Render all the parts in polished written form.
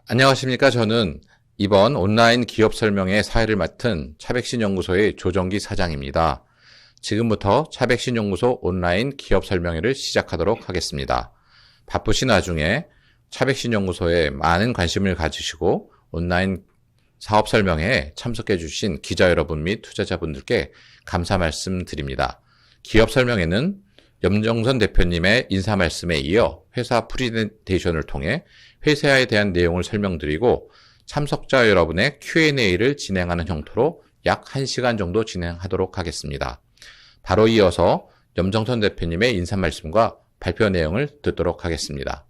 안녕하십니까. 저는 이번 온라인 기업 설명회 사회를 맡은 차백신 연구소의 조정기 사장입니다. 지금부터 차백신 연구소 온라인 기업 설명회를 시작하도록 하겠습니다. 바쁘신 와중에 차백신 연구소에 많은 관심을 가지시고 온라인 사업 설명회에 참석해 주신 기자 여러분 및 투자자분들께 감사 말씀드립니다. 기업 설명회는 염정선 대표님의 인사 말씀에 이어 회사 프리젠테이션을 통해 회사에 대한 내용을 설명드리고 참석자 여러분의 Q&A를 진행하는 형태로 약 1시간 정도 진행하도록 하겠습니다. 바로 이어서 염정선 대표님의 인사 말씀과 발표 내용을 듣도록 하겠습니다.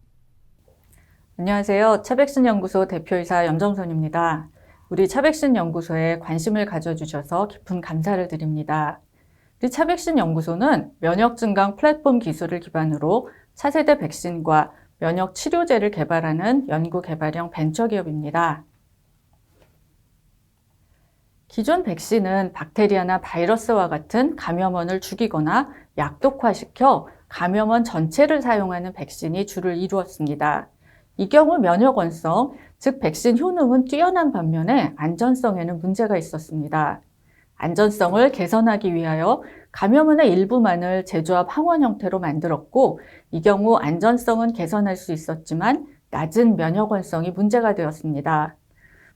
안녕하세요. 차백신 연구소 대표이사 염정선입니다. 우리 차백신 연구소에 관심을 가져주셔서 깊은 감사를 드립니다. 우리 차백신 연구소는 면역 증강 플랫폼 기술을 기반으로 차세대 백신과 면역 치료제를 개발하는 연구 개발형 벤처기업입니다. 기존 백신은 박테리아나 바이러스와 같은 감염원을 죽이거나 약독화시켜 감염원 전체를 사용하는 백신이 주를 이루었습니다. 이 경우 면역원성, 즉 백신 효능은 뛰어난 반면에 안전성에는 문제가 있었습니다. 안전성을 개선하기 위하여 감염원의 일부만을 제조합 항원 형태로 만들었고, 이 경우 안전성은 개선할 수 있었지만 낮은 면역원성이 문제가 되었습니다.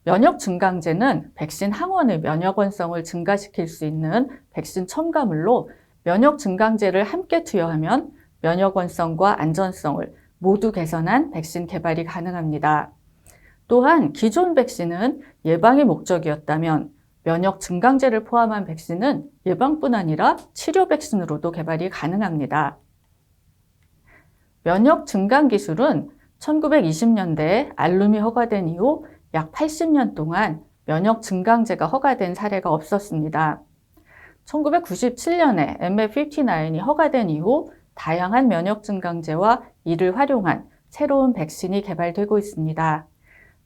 면역 증강제는 백신 항원의 면역원성을 증가시킬 수 있는 백신 첨가물로 면역 증강제를 함께 투여하면 면역원성과 안전성을 모두 개선한 백신 개발이 가능합니다. 또한 기존 백신은 예방이 목적이었다면 면역 증강제를 포함한 백신은 예방뿐 아니라 치료 백신으로도 개발이 가능합니다. 면역 증강 기술은 1920년대에 알룸이 허가된 이후 약 80년 동안 면역 증강제가 허가된 사례가 없었습니다. 1997년에 MF59이 허가된 이후 다양한 면역 증강제와 이를 활용한 새로운 백신이 개발되고 있습니다.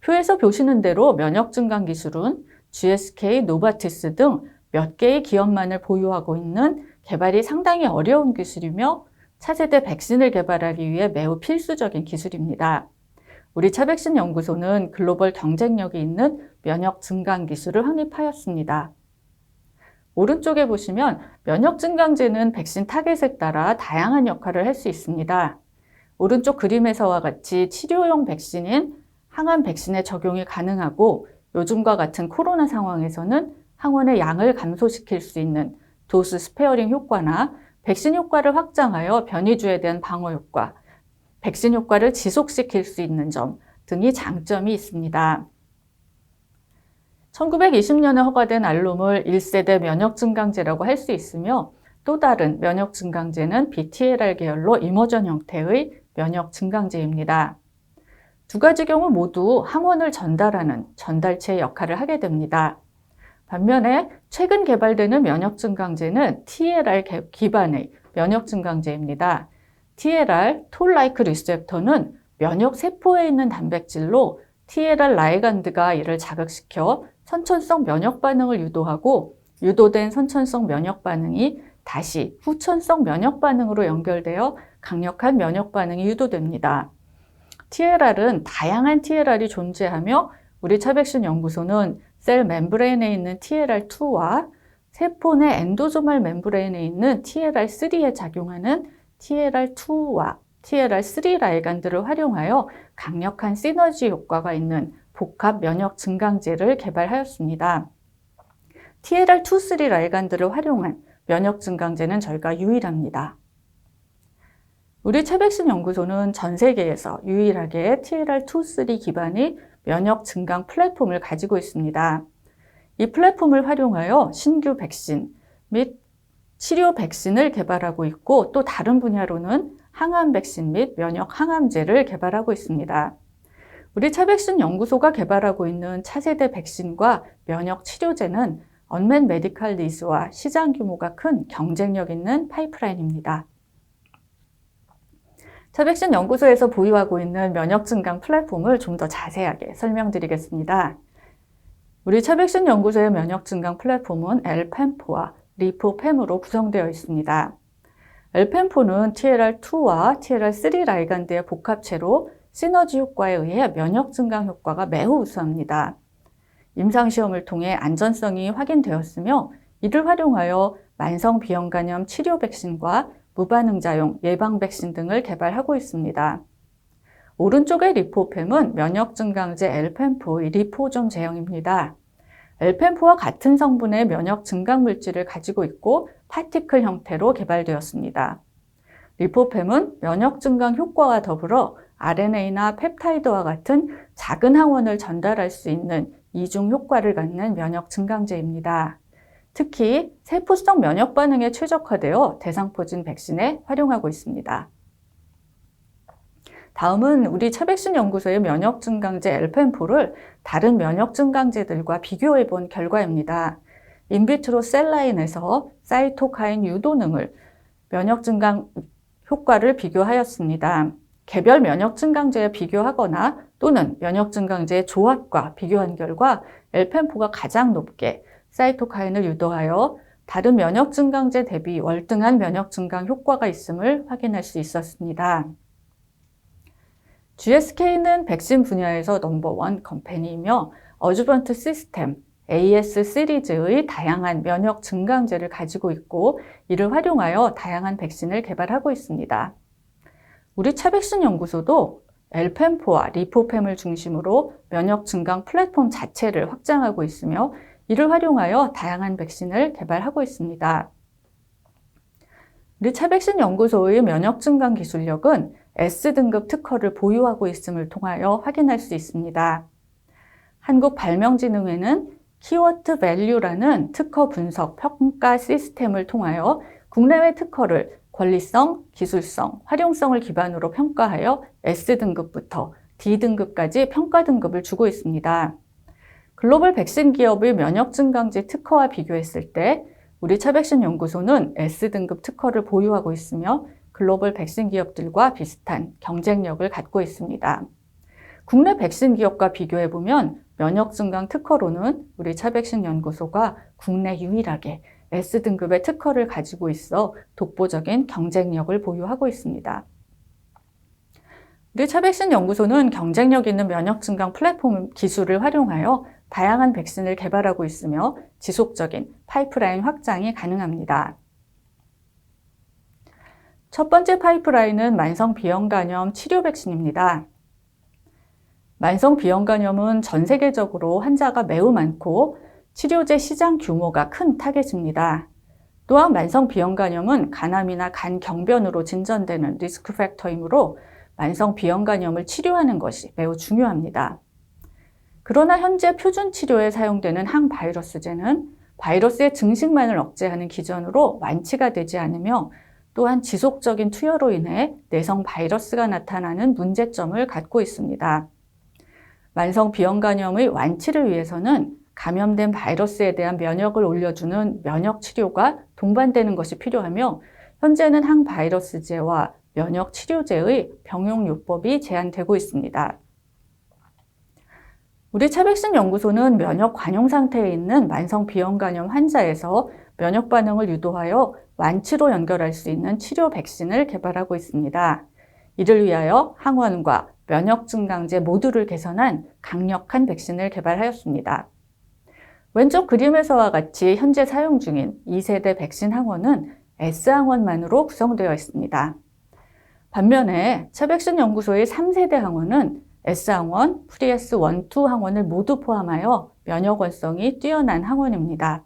표에서 보시는 대로 면역 증강 기술은 GSK, 노바티스 등 몇 개의 기업만을 보유하고 있는 개발이 상당히 어려운 기술이며 차세대 백신을 개발하기 위해 매우 필수적인 기술입니다. 우리 차백신 연구소는 글로벌 경쟁력이 있는 면역 증강 기술을 확립하였습니다. 오른쪽에 보시면 면역 증강제는 백신 타겟에 따라 다양한 역할을 할 수 있습니다. 오른쪽 그림에서와 같이 치료용 백신인 항암 백신에 적용이 가능하고 요즘과 같은 코로나 상황에서는 항원의 양을 감소시킬 수 있는 도스 스페어링 효과나 백신 효과를 확장하여 변이주에 대한 방어 효과, 백신 효과를 지속시킬 수 있는 점 등이 장점이 있습니다. 1920년에 허가된 알룸을 1세대 면역 증강제라고 할 수 있으며 또 다른 면역 증강제는 BTLR 계열로 이머전 형태의 면역 증강제입니다. 두 가지 경우 모두 항원을 전달하는 전달체 역할을 하게 됩니다. 반면에 최근 개발되는 면역 증강제는 TLR 기반의 면역 증강제입니다. TLR, 톨-라이크 리셉터는 면역 세포에 있는 단백질로 TLR 라이간드가 이를 자극시켜 선천성 면역 반응을 유도하고 유도된 선천성 면역 반응이 다시 후천성 면역 반응으로 연결되어 강력한 면역 반응이 유도됩니다. TLR은 다양한 TLR이 존재하며 우리 차백신 연구소는 셀 멤브레인에 있는 TLR2와 세포 내 엔도소말 멤브레인에 있는 TLR3에 작용하는 TLR2와 TLR3 라이간드를 활용하여 강력한 시너지 효과가 있는 복합 면역 증강제를 개발하였습니다. TLR2-3 라이간드를 활용한 면역 증강제는 저희가 유일합니다. 우리 차백신 연구소는 전 세계에서 유일하게 TLR2-3 기반의 면역 증강 플랫폼을 가지고 있습니다. 이 플랫폼을 활용하여 신규 백신 및 치료 백신을 개발하고 있고 또 다른 분야로는 항암 백신 및 면역 항암제를 개발하고 있습니다. 우리 차백신 연구소가 개발하고 있는 차세대 백신과 면역 치료제는 언맨 메디컬 니즈와 시장 규모가 큰 경쟁력 있는 파이프라인입니다. 차백신 연구소에서 보유하고 있는 면역 증강 플랫폼을 좀 더 자세하게 설명드리겠습니다. 우리 차백신 연구소의 면역 증강 플랫폼은 엘펜포와 리포팸으로 구성되어 있습니다. 엘펜포는 TLR2와 TLR3 라이간드의 복합체로 시너지 효과에 의해 면역 증강 효과가 매우 우수합니다. 임상시험을 통해 안전성이 확인되었으며 이를 활용하여 만성 비형간염 치료 백신과 무반응자용 예방 백신 등을 개발하고 있습니다. 오른쪽의 리포팸은 면역 증강제 엘펜포의 리포존 제형입니다. 엘펜포와 같은 성분의 면역 증강 물질을 가지고 있고 파티클 형태로 개발되었습니다. 리포팸은 면역 증강 효과와 더불어 RNA나 펩타이드와 같은 작은 항원을 전달할 수 있는 이중 효과를 갖는 면역 증강제입니다. 특히 세포성 면역 반응에 최적화되어 대상포진 백신에 활용하고 있습니다. 다음은 우리 차백신 연구소의 면역 증강제 엘펜포를 다른 면역 증강제들과 비교해 본 결과입니다. 인비트로 셀라인에서 사이토카인 유도능을 면역 증강 효과를 비교하였습니다. 개별 면역 증강제에 비교하거나 또는 면역 증강제의 조합과 비교한 결과 엘펜포가 가장 높게 사이토카인을 유도하여 다른 면역 증강제 대비 월등한 면역 증강 효과가 있음을 확인할 수 있었습니다. GSK는 백신 분야에서 넘버원 컴퍼니이며 어주번트 시스템 AS 시리즈의 다양한 면역 증강제를 가지고 있고 이를 활용하여 다양한 백신을 개발하고 있습니다. 우리 차백신 연구소도 엘펜포와 리포팸을 중심으로 면역 증강 플랫폼 자체를 확장하고 있으며 이를 활용하여 다양한 백신을 개발하고 있습니다. 우리 차백신 연구소의 면역 증강 기술력은 S등급 특허를 보유하고 있음을 통하여 확인할 수 있습니다. 한국발명진흥회는 키워드 밸류라는 특허 분석 평가 시스템을 통하여 국내외 특허를 권리성, 기술성, 활용성을 기반으로 평가하여 S등급부터 D등급까지 평가 등급을 주고 있습니다. 글로벌 백신 기업의 면역 증강제 특허와 비교했을 때 우리 차백신 연구소는 S등급 특허를 보유하고 있으며 글로벌 백신 기업들과 비슷한 경쟁력을 갖고 있습니다. 국내 백신 기업과 비교해보면 면역 증강 특허로는 우리 차백신 연구소가 국내 유일하게 S등급의 특허를 가지고 있어 독보적인 경쟁력을 보유하고 있습니다. 우리 차백신 연구소는 경쟁력 있는 면역 증강 플랫폼 기술을 활용하여 다양한 백신을 개발하고 있으며 지속적인 파이프라인 확장이 가능합니다. 첫 번째 파이프라인은 만성 비형간염 치료 백신입니다. 만성 비형간염은 전 세계적으로 환자가 매우 많고 치료제 시장 규모가 큰 타겟입니다. 또한 만성 비형간염은 간암이나 간 경변으로 진전되는 리스크 팩터이므로 만성 비형간염을 치료하는 것이 매우 중요합니다. 그러나 현재 표준 치료에 사용되는 항바이러스제는 바이러스의 증식만을 억제하는 기전으로 완치가 되지 않으며 또한 지속적인 투여로 인해 내성 바이러스가 나타나는 문제점을 갖고 있습니다. 만성 비형간염의 완치를 위해서는 감염된 바이러스에 대한 면역을 올려주는 면역 치료가 동반되는 것이 필요하며 현재는 항바이러스제와 면역 치료제의 병용요법이 제한되고 있습니다. 우리 차백신 연구소는 면역 관용 상태에 있는 만성 비형간염 환자에서 면역 반응을 유도하여 완치로 연결할 수 있는 치료 백신을 개발하고 있습니다. 이를 위하여 항원과 면역 증강제 모두를 개선한 강력한 백신을 개발하였습니다. 왼쪽 그림에서와 같이 현재 사용 중인 2세대 백신 항원은 S항원만으로 구성되어 있습니다. 반면에 차백신 연구소의 3세대 항원은 S항원, 프리에스 1, 2 항원을 모두 포함하여 면역원성이 뛰어난 항원입니다.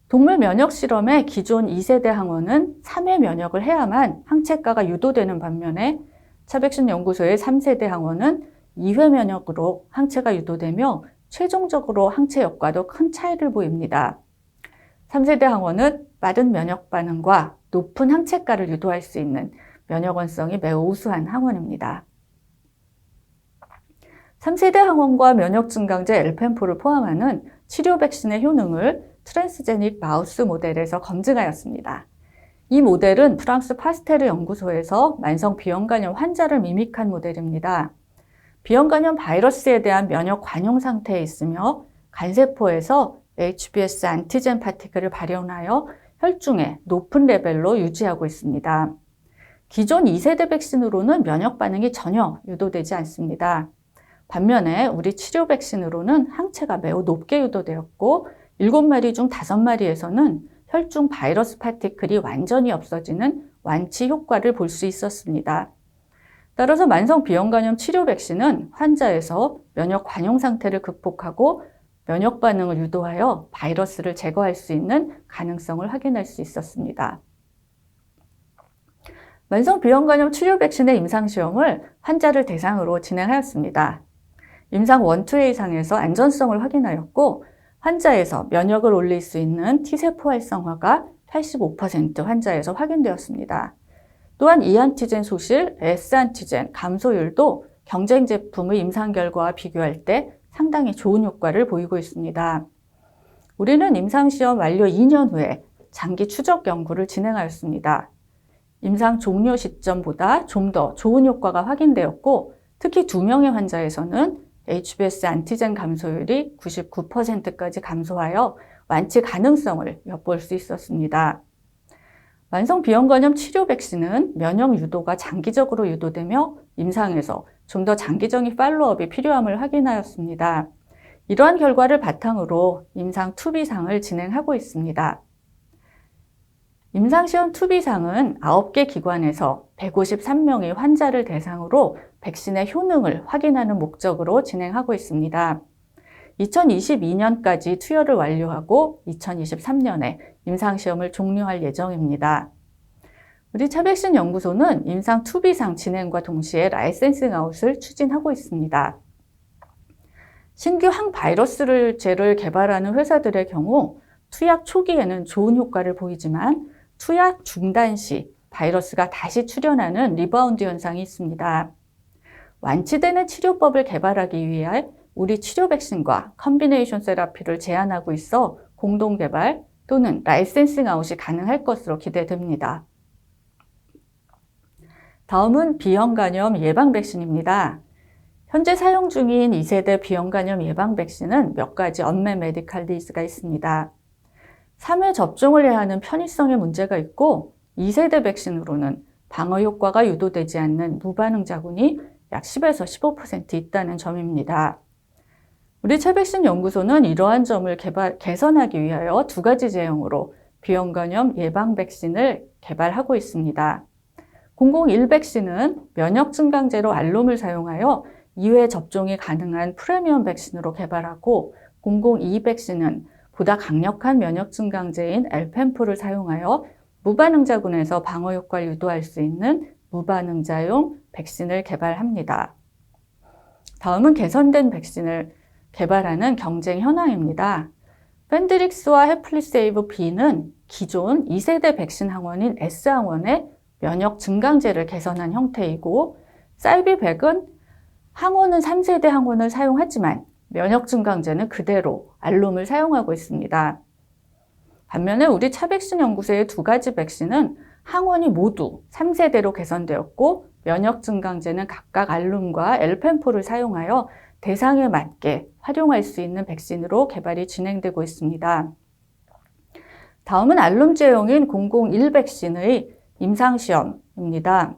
동물 면역 실험의 기존 2세대 항원은 3회 면역을 해야만 항체가가 유도되는 반면에 차백신 연구소의 3세대 항원은 2회 면역으로 항체가 유도되며 최종적으로 항체 효과도 큰 차이를 보입니다. 3세대 항원은 빠른 면역 반응과 높은 항체가를 유도할 수 있는 면역원성이 매우 우수한 항원입니다. 3세대 항원과 면역 증강제 엘펜포를 포함하는 치료 백신의 효능을 트랜스제닉 마우스 모델에서 검증하였습니다. 이 모델은 프랑스 파스테르 연구소에서 만성 비형간염 환자를 미믹한 모델입니다. 비형간염 바이러스에 대한 면역 관용 상태에 있으며 간세포에서 HBs 안티젠 파티클을 발현하여 혈중에 높은 레벨로 유지하고 있습니다. 기존 2세대 백신으로는 면역 반응이 전혀 유도되지 않습니다. 반면에 우리 치료 백신으로는 항체가 매우 높게 유도되었고 7마리 중 5마리에서는 혈중 바이러스 파티클이 완전히 없어지는 완치 효과를 볼 수 있었습니다. 따라서 만성 비형간염 치료 백신은 환자에서 면역 관용 상태를 극복하고 면역 반응을 유도하여 바이러스를 제거할 수 있는 가능성을 확인할 수 있었습니다. 만성 비형간염 치료 백신의 임상시험을 환자를 대상으로 진행하였습니다. 임상 1, 2A상에서 안전성을 확인하였고 환자에서 면역을 올릴 수 있는 T세포 활성화가 85% 환자에서 확인되었습니다. 또한 E안티젠 소실, S안티젠 감소율도 경쟁 제품의 임상 결과와 비교할 때 상당히 좋은 효과를 보이고 있습니다. 우리는 임상시험 완료 2년 후에 장기 추적 연구를 진행하였습니다. 임상 종료 시점보다 좀 더 좋은 효과가 확인되었고 특히 2명의 환자에서는 HBS 안티젠 감소율이 99%까지 감소하여 완치 가능성을 엿볼 수 있었습니다. 만성 비형간염 치료 백신은 면역 유도가 장기적으로 유도되며 임상에서 좀 더 장기적인 팔로우업이 필요함을 확인하였습니다. 이러한 결과를 바탕으로 임상 2B상을 진행하고 있습니다. 임상시험 2B상은 9개 기관에서 153명의 환자를 대상으로 백신의 효능을 확인하는 목적으로 진행하고 있습니다. 2022년까지 투여를 완료하고 2023년에 임상시험을 종료할 예정입니다. 우리 차백신 연구소는 임상 2B상 진행과 동시에 라이센싱 아웃을 추진하고 있습니다. 신규 항바이러스제를 개발하는 회사들의 경우 투약 초기에는 좋은 효과를 보이지만 투약 중단 시 바이러스가 다시 출현하는 리바운드 현상이 있습니다. 완치되는 치료법을 개발하기 위해 우리 치료 백신과 컨비네이션 세라피를 제안하고 있어 공동 개발 또는 라이센싱 아웃이 가능할 것으로 기대됩니다. 다음은 비형간염 예방 백신입니다. 현재 사용 중인 2세대 비형간염 예방 백신은 몇 가지 언맷 메디컬 니즈가 있습니다. 3회 접종을 해야 하는 편의성에 문제가 있고 2세대 백신으로는 방어 효과가 유도되지 않는 무반응 자군이 약 10에서 15% 있다는 점입니다. 우리 차백신 연구소는 이러한 점을 개선하기 위하여 2가지 제형으로 비형간염 예방 백신을 개발하고 있습니다. 001 백신은 면역 증강제로 알롬을 사용하여 2회 접종이 가능한 프리미엄 백신으로 개발하고 002 백신은 보다 강력한 면역 증강제인 엘펜프를 사용하여 무반응자군에서 방어 효과를 유도할 수 있는 무반응자용 백신을 개발합니다. 다음은 개선된 백신을 개발하는 경쟁 현황입니다. 펜드릭스와 헤플리세이브 B는 기존 2세대 백신 항원인 S항원의 면역 증강제를 개선한 형태이고 사이비백은 항원은 3세대 항원을 사용하지만 면역 증강제는 그대로 알롬을 사용하고 있습니다. 반면에 우리 차백신 연구소의 2가지 백신은 항원이 모두 3세대로 개선되었고 면역 증강제는 각각 알롬과 엘펜포를 사용하여 대상에 맞게 활용할 수 있는 백신으로 개발이 진행되고 있습니다. 다음은 알롬 제형인 001 백신의 임상시험입니다.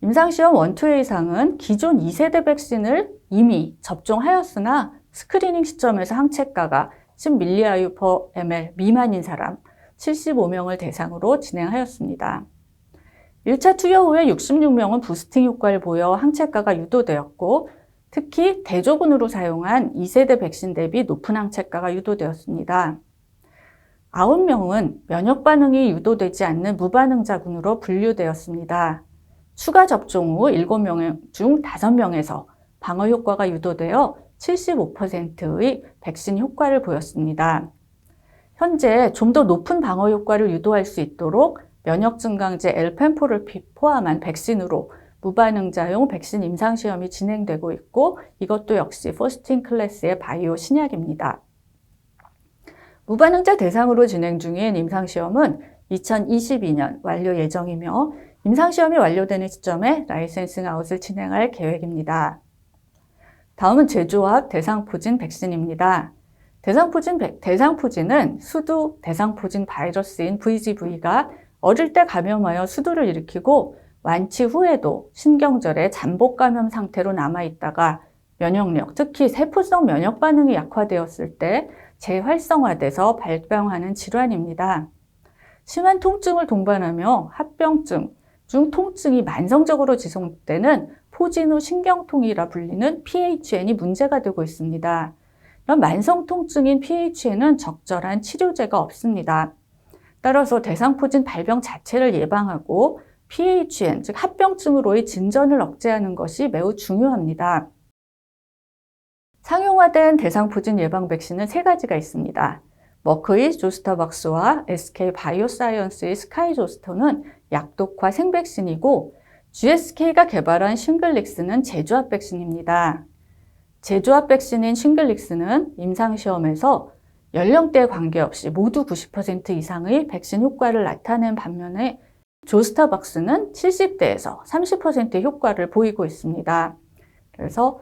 임상시험 1, 2A상은 기존 2세대 백신을 이미 접종하였으나 스크리닝 시점에서 항체가가 10mAh/ml 미만인 사람 75명을 대상으로 진행하였습니다. 1차 투여 후에 66명은 부스팅 효과를 보여 항체가가 유도되었고 특히 대조군으로 사용한 2세대 백신 대비 높은 항체가가 유도되었습니다. 9명은 면역 반응이 유도되지 않는 무반응자군으로 분류되었습니다. 추가 접종 후 7명 중 5명에서 방어 효과가 유도되어 75%의 백신 효과를 보였습니다. 현재 좀 더 높은 방어 효과를 유도할 수 있도록 면역 증강제 엘펜포를 포함한 백신으로 무반응자용 백신 임상시험이 진행되고 있고 이것도 역시 퍼스트 클래스의 바이오 신약입니다. 무반응자 대상으로 진행 중인 임상시험은 2022년 완료 예정이며 임상시험이 완료되는 시점에 라이센싱 아웃을 진행할 계획입니다. 다음은 제조합 대상포진 백신입니다. 대상포진은 수두 대상포진 바이러스인 VGV가 어릴 때 감염하여 수두를 일으키고 완치 후에도 신경절에 잠복 감염 상태로 남아있다가 면역력, 특히 세포성 면역 반응이 약화되었을 때 재활성화돼서 발병하는 질환입니다. 심한 통증을 동반하며 합병증 중 통증이 만성적으로 지속되는 포진후 신경통이라 불리는 PHN이 문제가 되고 있습니다. 이런 만성 통증인 PHN은 적절한 치료제가 없습니다. 따라서 대상포진 발병 자체를 예방하고 PHN, 즉 합병증으로의 진전을 억제하는 것이 매우 중요합니다. 상용화된 대상포진 예방 백신은 3가지가 있습니다. 머크의 조스타박스와 SK 바이오사이언스의 스카이조스터는 약독화 생백신이고 GSK가 개발한 싱글릭스는 제조합 백신입니다. 제조합 백신인 싱글릭스는 임상시험에서 연령대에 관계없이 모두 90% 이상의 백신 효과를 나타낸 반면에 조스타박스는 70대에서 30%의 효과를 보이고 있습니다. 그래서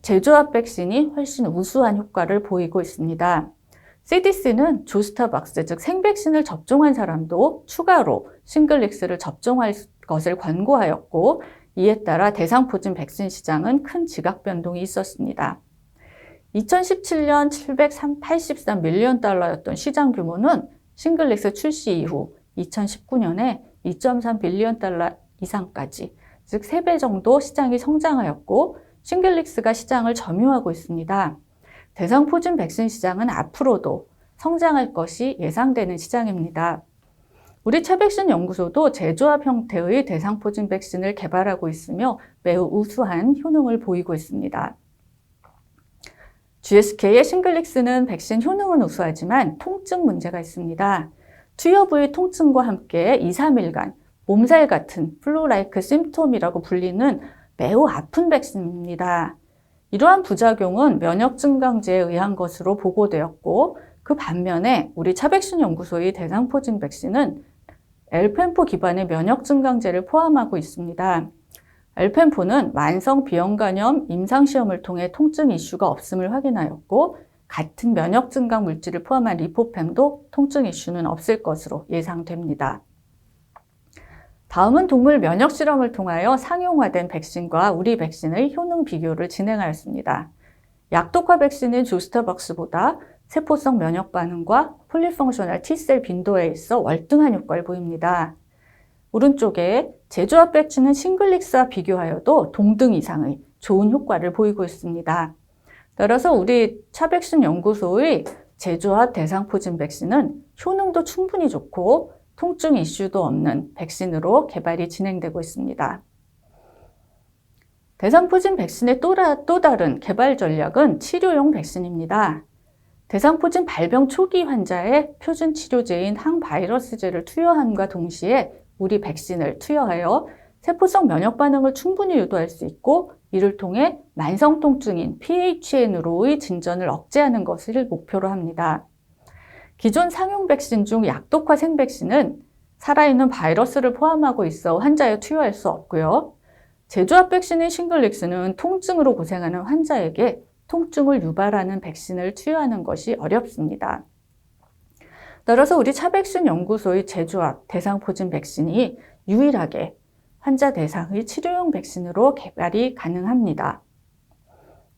제조합 백신이 훨씬 우수한 효과를 보이고 있습니다. CDC는 조스타박스, 즉 생백신을 접종한 사람도 추가로 싱글릭스를 접종할 것을 권고하였고 이에 따라 대상포진 백신 시장은 큰 지각 변동이 있었습니다. 2017년 783밀리언 달러였던 시장 규모는 싱글릭스 출시 이후 2019년에 2.3빌리언 달러 이상까지, 즉 3배 정도 시장이 성장하였고 싱글릭스가 시장을 점유하고 있습니다. 대상포진 백신 시장은 앞으로도 성장할 것이 예상되는 시장입니다. 우리 차백신 연구소도 제조합 형태의 대상포진 백신을 개발하고 있으며 매우 우수한 효능을 보이고 있습니다. GSK의 싱글릭스는 백신 효능은 우수하지만 통증 문제가 있습니다. 투여 부위 통증과 함께 2-3일간 몸살 같은 플루-라이크 심톰이라고 불리는 매우 아픈 백신입니다. 이러한 부작용은 면역 증강제에 의한 것으로 보고되었고 그 반면에 우리 차백신 연구소의 대상포진 백신은 엘펜포 기반의 면역 증강제를 포함하고 있습니다. 엘펜포는 만성 비형 간염 임상시험을 통해 통증 이슈가 없음을 확인하였고 같은 면역 증강 물질을 포함한 리포팸도 통증 이슈는 없을 것으로 예상됩니다. 다음은 동물 면역 실험을 통하여 상용화된 백신과 우리 백신의 효능 비교를 진행하였습니다. 약독화 백신은 조스타박스보다 세포성 면역 반응과 폴리펑셔널 T셀 빈도에 있어 월등한 효과를 보입니다. 오른쪽에 제조합 백신은 싱글릭스와 비교하여도 동등 이상의 좋은 효과를 보이고 있습니다. 따라서 우리 차백신 연구소의 제조합 대상포진 백신은 효능도 충분히 좋고 통증 이슈도 없는 백신으로 개발이 진행되고 있습니다. 대상포진 백신의 또 다른 개발 전략은 치료용 백신입니다. 대상포진 발병 초기 환자의 표준 치료제인 항바이러스제를 투여함과 동시에 우리 백신을 투여하여 세포성 면역 반응을 충분히 유도할 수 있고 이를 통해 만성 통증인 PHN으로의 진전을 억제하는 것을 목표로 합니다. 기존 상용 백신 중 약독화 생백신은 살아있는 바이러스를 포함하고 있어 환자에 투여할 수 없고요. 제조합 백신인 싱글릭스는 통증으로 고생하는 환자에게 통증을 유발하는 백신을 투여하는 것이 어렵습니다. 따라서 우리 차백신 연구소의 제조합 대상포진 백신이 유일하게 환자 대상의 치료용 백신으로 개발이 가능합니다.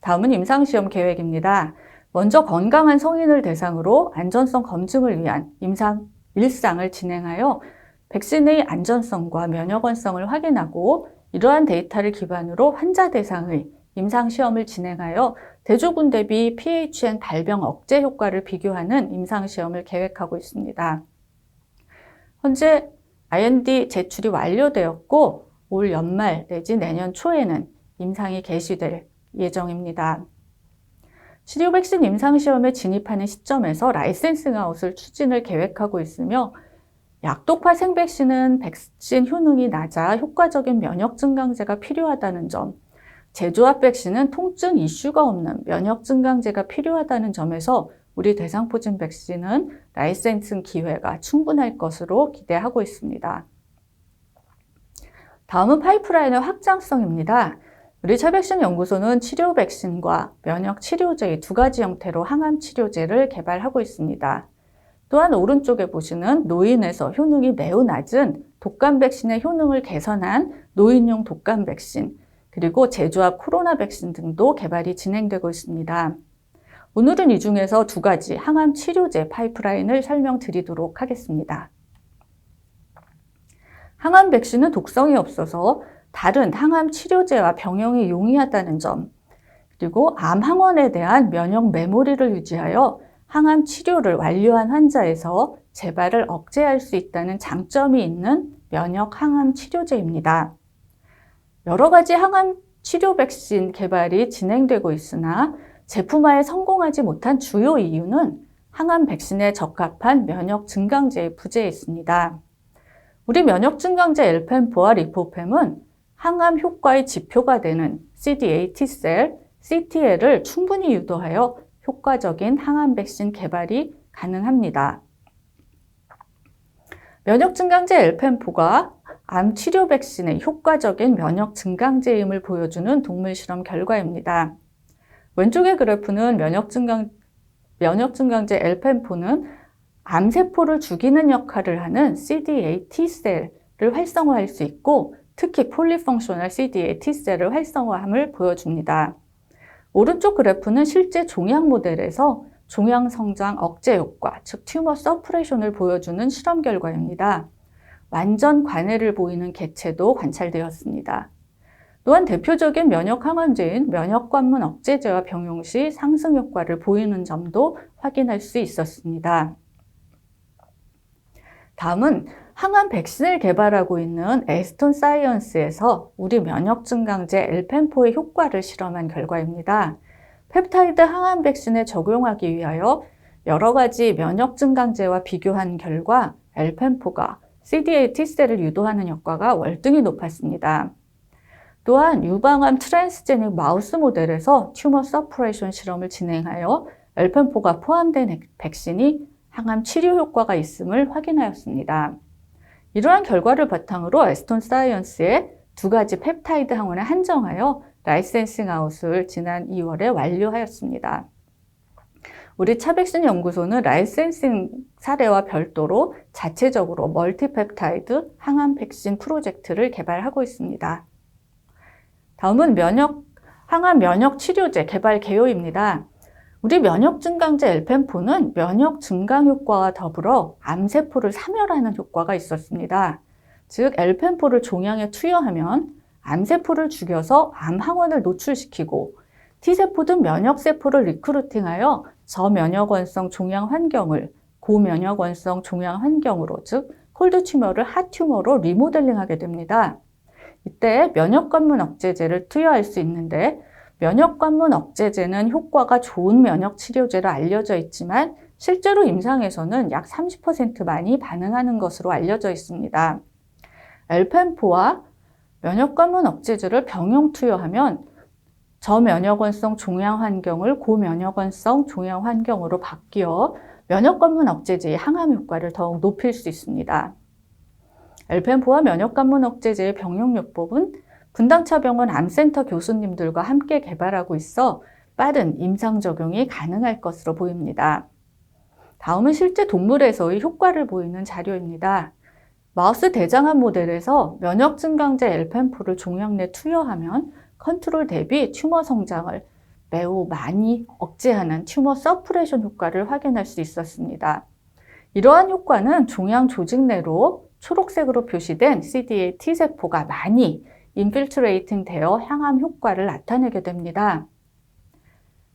다음은 임상시험 계획입니다. 먼저 건강한 성인을 대상으로 안전성 검증을 위한 임상 1상을 진행하여 백신의 안전성과 면역원성을 확인하고 이러한 데이터를 기반으로 환자 대상의 임상시험을 진행하여 대조군 대비 PHN 발병 억제 효과를 비교하는 임상시험을 계획하고 있습니다. 현재 IND 제출이 완료되었고 올 연말 내지 내년 초에는 임상이 개시될 예정입니다. 치료 백신 임상시험에 진입하는 시점에서 라이센싱 아웃을 추진을 계획하고 있으며 약독화 생백신은 백신 효능이 낮아 효과적인 면역 증강제가 필요하다는 점, 제조합 백신은 통증 이슈가 없는 면역 증강제가 필요하다는 점에서 우리 대상포진 백신은 라이센싱 기회가 충분할 것으로 기대하고 있습니다. 다음은 파이프라인의 확장성입니다. 우리 차백신 연구소는 치료 백신과 면역 치료제의 2가지 형태로 항암 치료제를 개발하고 있습니다. 또한 오른쪽에 보시는 노인에서 효능이 매우 낮은 독감 백신의 효능을 개선한 노인용 독감 백신, 그리고 제조합 코로나 백신 등도 개발이 진행되고 있습니다. 오늘은 이 중에서 두 가지 항암 치료제 파이프라인을 설명드리도록 하겠습니다. 항암 백신은 독성이 없어서 다른 항암 치료제와 병용이 용이하다는 점, 그리고 암 항원에 대한 면역 메모리를 유지하여 항암 치료를 완료한 환자에서 재발을 억제할 수 있다는 장점이 있는 면역 항암 치료제입니다. 여러 가지 항암 치료 백신 개발이 진행되고 있으나 제품화에 성공하지 못한 주요 이유는 항암 백신에 적합한 면역 증강제의 부재에 있습니다. 우리 면역 증강제 엘펜포와 리포팸은 항암 효과의 지표가 되는 CD8 T셀, CTL을 충분히 유도하여 효과적인 항암 백신 개발이 가능합니다. 면역 증강제 엘펜포가 암 치료 백신의 효과적인 면역 증강제임을 보여주는 동물 실험 결과입니다. 왼쪽의 그래프는 면역 증강제 엘펜포는 암세포를 죽이는 역할을 하는 CD8 T셀을 활성화할 수 있고 특히 폴리펑셔널 CD8 T셀을 활성화함을 보여줍니다. 오른쪽 그래프는 실제 종양 모델에서 종양 성장 억제 효과, 즉 튜머 서프레션을 보여주는 실험 결과입니다. 완전 관해를 보이는 개체도 관찰되었습니다. 또한 대표적인 면역 항원제인 면역관문 억제제와 병용 시 상승 효과를 보이는 점도 확인할 수 있었습니다. 다음은 항암 백신을 개발하고 있는 에스톤 사이언스에서 우리 면역 증강제 엘펜포의 효과를 실험한 결과입니다. 펩타이드 항암 백신에 적용하기 위하여 여러 가지 면역 증강제와 비교한 결과 엘펜포가 CD8 T셀을 유도하는 효과가 월등히 높았습니다. 또한 유방암 트랜스제닉 마우스 모델에서 튜머 서프레이션 실험을 진행하여 엘펜포가 포함된 백신이 항암 치료 효과가 있음을 확인하였습니다. 이러한 결과를 바탕으로 에스톤 사이언스의 두 가지 펩타이드 항원을 한정하여 라이센싱 아웃을 지난 2월에 완료하였습니다. 우리 차백신 연구소는 라이센싱 사례와 별도로 자체적으로 멀티펩타이드 항암 백신 프로젝트를 개발하고 있습니다. 다음은 항암 면역 치료제 개발 개요입니다. 우리 면역 증강제 엘펜포는 면역 증강 효과와 더불어 암세포를 사멸하는 효과가 있었습니다. 즉 엘펜포를 종양에 투여하면 암세포를 죽여서 암 항원을 노출시키고 T세포 등 면역세포를 리크루팅하여 저면역원성 종양 환경을 고면역원성 종양 환경으로, 즉 콜드 튜머를 핫 튜머로 리모델링하게 됩니다. 이때 면역관문 억제제를 투여할 수 있는데 면역관문 억제제는 효과가 좋은 면역 치료제로 알려져 있지만 실제로 임상에서는 약 30%만이 반응하는 것으로 알려져 있습니다. 엘펜포와 면역관문 억제제를 병용 투여하면 저면역원성 종양 환경을 고면역원성 종양 환경으로 바뀌어 면역관문 억제제의 항암 효과를 더욱 높일 수 있습니다. 엘펜포와 면역관문 억제제의 병용요법은 분당차병원 암센터 교수님들과 함께 개발하고 있어 빠른 임상 적용이 가능할 것으로 보입니다. 다음은 실제 동물에서의 효과를 보이는 자료입니다. 마우스 대장암 모델에서 면역 증강제 엘펜포를 종양 내 투여하면 컨트롤 대비 튜머 성장을 매우 많이 억제하는 튜머 서프레션 효과를 확인할 수 있었습니다. 이러한 효과는 종양 조직 내로 초록색으로 표시된 CD8 T세포가 많이 인필트레이팅 되어 항암 효과를 나타내게 됩니다.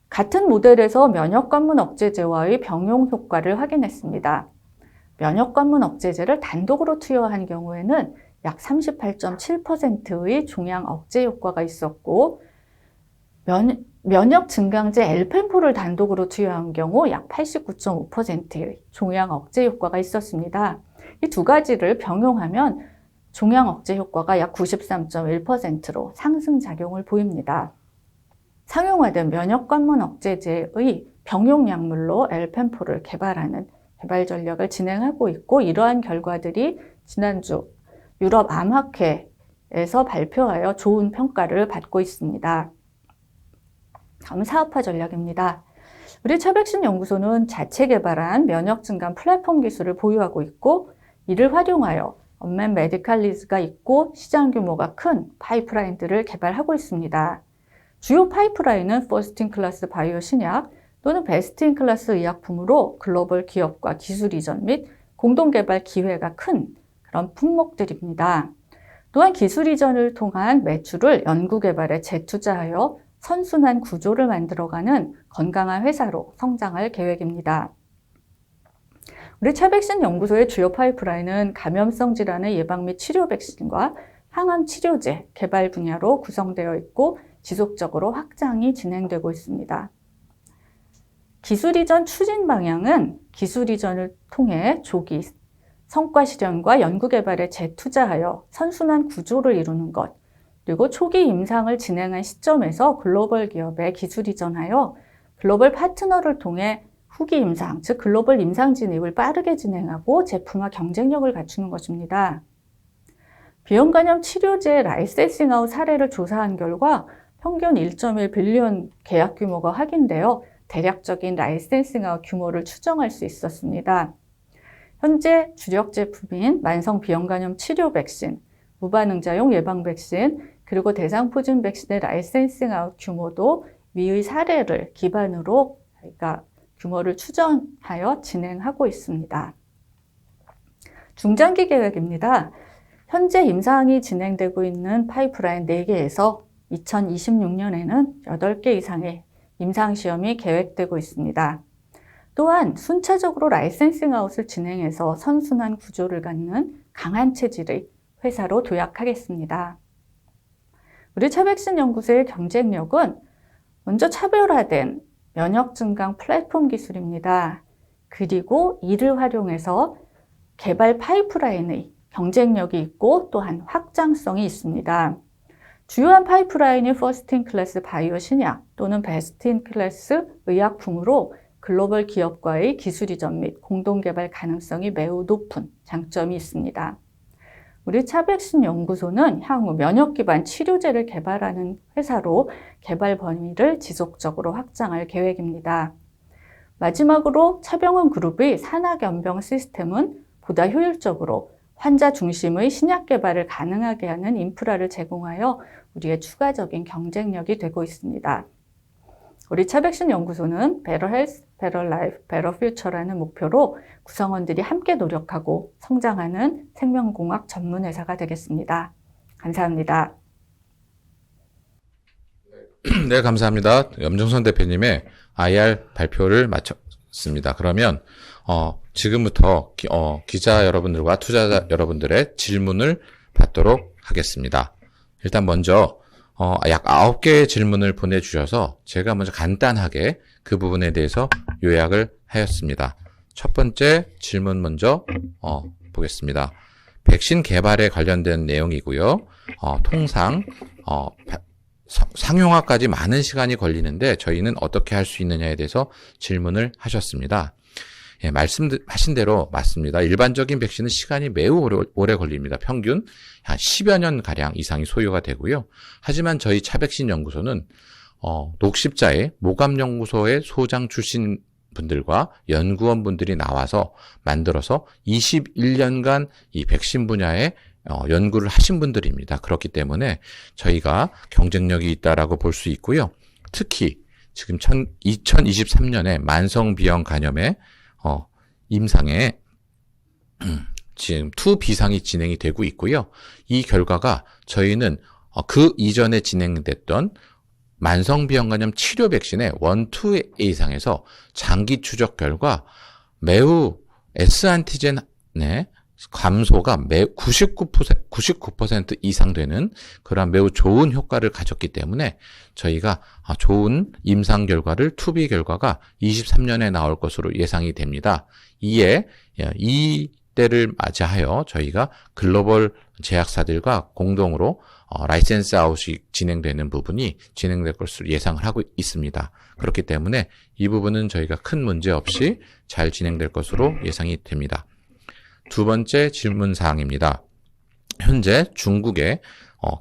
같은 모델에서 면역관문 억제제와의 병용 효과를 확인했습니다. 면역관문 억제제를 단독으로 투여한 경우에는 약 38.7%의 종양 억제 효과가 있었고 면역 증강제 엘펜포를 단독으로 투여한 경우 약 89.5%의 종양 억제 효과가 있었습니다. 이 두 가지를 병용하면 종양 억제 효과가 약 93.1%로 상승작용을 보입니다. 상용화된 면역관문 억제제의 병용 약물로 엘펜포를 개발하는 개발 전략을 진행하고 있고 이러한 결과들이 지난주 유럽 암학회에서 발표하여 좋은 평가를 받고 있습니다. 다음 사업화 전략입니다. 우리 차백신 연구소는 자체 개발한 면역 증강 플랫폼 기술을 보유하고 있고 이를 활용하여 언맨 메디칼 리즈가 있고 시장 규모가 큰 파이프라인들을 개발하고 있습니다. 주요 파이프라인은 퍼스트인클래스 바이오 신약 또는 베스트인클래스 의약품으로 글로벌 기업과 기술 이전 및 공동개발 기회가 큰 그런 품목들입니다. 또한 기술 이전을 통한 매출을 연구개발에 재투자하여 선순환 구조를 만들어가는 건강한 회사로 성장할 계획입니다. 우리 차백신 연구소의 주요 파이프라인은 감염성 질환의 예방 및 치료 백신과 항암 치료제 개발 분야로 구성되어 있고 지속적으로 확장이 진행되고 있습니다. 기술 이전 추진 방향은 기술 이전을 통해 조기 성과 실현과 연구 개발에 재투자하여 선순환 구조를 이루는 것, 그리고 초기 임상을 진행한 시점에서 글로벌 기업에 기술 이전하여 글로벌 파트너를 통해 후기 임상, 즉 글로벌 임상 진입을 빠르게 진행하고 제품화 경쟁력을 갖추는 것입니다. 비형 간염 치료제 라이센싱 아웃 사례를 조사한 결과 평균 1.1 빌리언 계약 규모가 확인되어 대략적인 라이센싱 아웃 규모를 추정할 수 있었습니다. 현재 주력 제품인 만성 비형 간염 치료 백신, 무반응자용 예방 백신, 그리고 대상포진 백신의 라이센싱 아웃 규모도 위의 사례를 기반으로 저희가 규모를 추정하여 진행하고 있습니다. 중장기 계획입니다. 현재 임상이 진행되고 있는 파이프라인 4개에서 2026년에는 8개 이상의 임상시험이 계획되고 있습니다. 또한 순차적으로 라이센싱 아웃을 진행해서 선순환 구조를 갖는 강한 체질의 회사로 도약하겠습니다. 우리 차백신 연구소의 경쟁력은 먼저 차별화된 면역 증강 플랫폼 기술입니다. 그리고 이를 활용해서 개발 파이프라인의 경쟁력이 있고 또한 확장성이 있습니다. 주요한 파이프라인이 퍼스트인클래스 바이오 신약 또는 베스트인클래스 의약품으로 글로벌 기업과의 기술 이전 및 공동개발 가능성이 매우 높은 장점이 있습니다. 우리 차백신 연구소는 향후 면역 기반 치료제를 개발하는 회사로 개발 범위를 지속적으로 확장할 계획입니다. 마지막으로 차병원 그룹의 산학연병 시스템은 보다 효율적으로 환자 중심의 신약 개발을 가능하게 하는 인프라를 제공하여 우리의 추가적인 경쟁력이 되고 있습니다. 우리 차백신 연구소는 Better Health, Better Life, Better Future라는 목표로 구성원들이 함께 노력하고 성장하는 생명공학 전문 회사가 되겠습니다. 감사합니다. 네, 감사합니다. 염정선 대표님의 IR 발표를 마쳤습니다. 그러면 지금부터 기자 여러분들과 투자자 여러분들의 질문을 받도록 하겠습니다. 일단 먼저 약 9개의 질문을 보내주셔서 제가 먼저 간단하게 그 부분에 대해서 요약을 하였습니다. 첫 번째 질문 먼저 보겠습니다. 백신 개발에 관련된 내용이고요. 통상 상용화까지 많은 시간이 걸리는데 저희는 어떻게 할 수 있느냐에 대해서 질문을 하셨습니다. 예, 말씀하신 대로 맞습니다. 일반적인 백신은 시간이 매우 오래 걸립니다. 평균 한 10여 년 가량 이상이 소요가 되고요. 하지만 저희 차백신 연구소는 녹십자의 모감연구소의 소장 출신 분들과 연구원 분들이 나와서 만들어서 21년간 이 백신 분야에 연구를 하신 분들입니다. 그렇기 때문에 저희가 경쟁력이 있다라고 볼 수 있고요. 특히 지금 2023년에 만성비형 간염의 임상에 지금 2B상이 진행이 되고 있고요. 이 결과가 저희는 그 이전에 진행됐던 만성비형간염 치료 백신의 1, 2A상에서 장기 추적 결과 매우 S안티젠의 감소가 99% 이상 되는 그런 매우 좋은 효과를 가졌기 때문에 저희가 좋은 임상 결과를 2B 결과가 23년에 나올 것으로 예상이 됩니다. 이에 이 때를 맞이하여 저희가 글로벌 제약사들과 공동으로 라이센스 아웃이 진행되는 부분이 진행될 것으로 예상을 하고 있습니다. 그렇기 때문에 이 부분은 저희가 큰 문제 없이 잘 진행될 것으로 예상이 됩니다. 두 번째 질문 사항입니다. 현재 중국의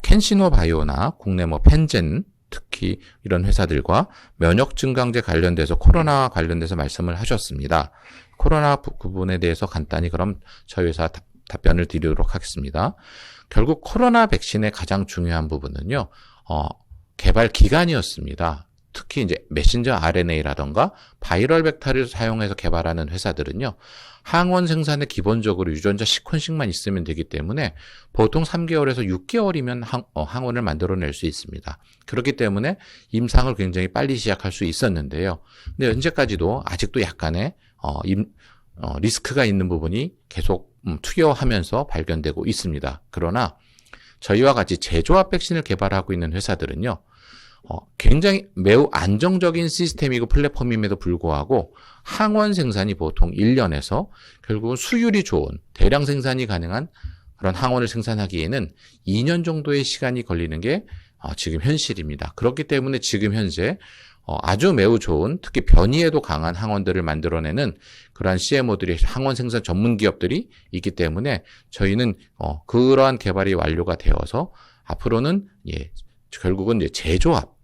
캔시노 바이오나 국내 펜젠 특히 이런 회사들과 면역 증강제 관련돼서 코로나 관련돼서 말씀을 하셨습니다. 코로나 부분에 대해서 간단히 그럼 저희 회사 답변을 드리도록 하겠습니다. 결국 코로나 백신의 가장 중요한 부분은요, 개발 기간이었습니다. 특히 이제 메신저 RNA라던가 바이럴 벡터를 사용해서 개발하는 회사들은요, 항원 생산에 기본적으로 유전자 시퀀싱만 있으면 되기 때문에 보통 3개월에서 6개월이면 항원을 만들어낼 수 있습니다. 그렇기 때문에 임상을 굉장히 빨리 시작할 수 있었는데요. 근데 현재까지도 아직도 약간의 리스크가 있는 부분이 계속 투여하면서 발견되고 있습니다. 그러나 저희와 같이 제조합 백신을 개발하고 있는 회사들은요, 굉장히 매우 안정적인 시스템이고 플랫폼임에도 불구하고 항원 생산이 보통 1년에서 결국은 수율이 좋은 대량 생산이 가능한 그런 항원을 생산하기에는 2년 정도의 시간이 걸리는 게 지금 현실입니다. 그렇기 때문에 지금 현재 아주 매우 좋은, 특히 변이에도 강한 항원들을 만들어내는 그러한 CMO들이, 항원 생산 전문 기업들이 있기 때문에 저희는 그러한 개발이 완료가 되어서 앞으로는 결국은 이제 제조합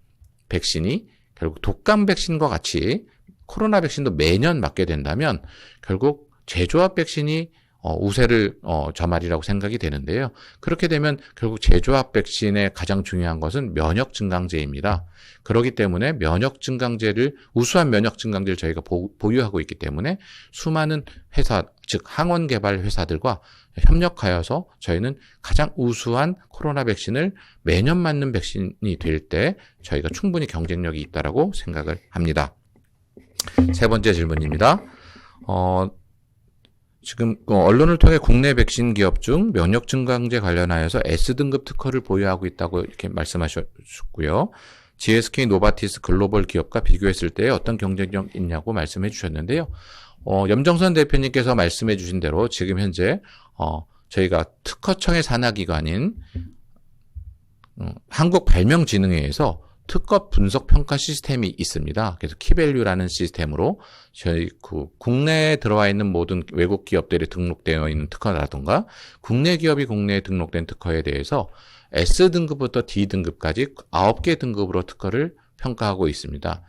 백신이 결국 독감 백신과 같이 코로나 백신도 매년 맞게 된다면 결국 제조합 백신이 우세를 점하리라고 생각이 되는데요. 그렇게 되면 결국 제조합 백신의 가장 중요한 것은 면역 증강제입니다. 그렇기 때문에 우수한 면역 증강제를 저희가 보유하고 있기 때문에 수많은 회사, 즉 항원 개발 회사들과 협력하여서 저희는 가장 우수한 코로나 백신을 매년 맞는 백신이 될 때 저희가 충분히 경쟁력이 있다라고 생각을 합니다. 세 번째 질문입니다. 지금 언론을 통해 국내 백신 기업 중 면역 증강제 관련하여서 S등급 특허를 보유하고 있다고 이렇게 말씀하셨고요. GSK, 노바티스 글로벌 기업과 비교했을 때 어떤 경쟁력이 있냐고 말씀해 주셨는데요. 염정선 대표님께서 말씀해 주신 대로 지금 현재 저희가 특허청의 산하기관인 한국발명진흥회에서 특허 분석 평가 시스템이 있습니다. 그래서 키밸류라는 시스템으로 저희 국내에 들어와 있는 모든 외국 기업들이 등록되어 있는 특허라든가 국내 기업이 국내에 등록된 특허에 대해서 S등급부터 D등급까지 9개 등급으로 특허를 평가하고 있습니다.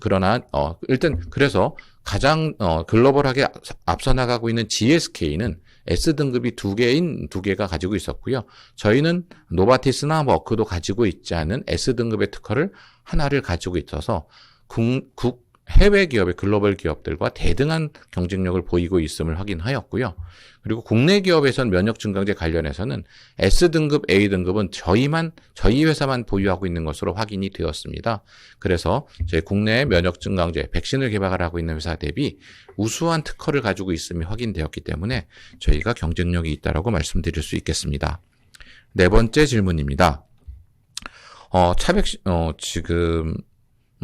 그러나 일단 그래서 가장 글로벌하게 앞서 나가고 있는 GSK는 S등급이 2개가 가지고 있었고요. 저희는 노바티스나 머크도 가지고 있지 않은 S등급의 특허를 하나를 가지고 있어서 해외 기업의 글로벌 기업들과 대등한 경쟁력을 보이고 있음을 확인하였고요. 그리고 국내 기업에선 면역 증강제 관련해서는 S등급, A등급은 저희 회사만 보유하고 있는 것으로 확인이 되었습니다. 그래서 저희 국내 면역 증강제, 백신을 개발하고 있는 회사 대비 우수한 특허를 가지고 있음이 확인되었기 때문에 저희가 경쟁력이 있다라고 말씀드릴 수 있겠습니다. 네 번째 질문입니다. 지금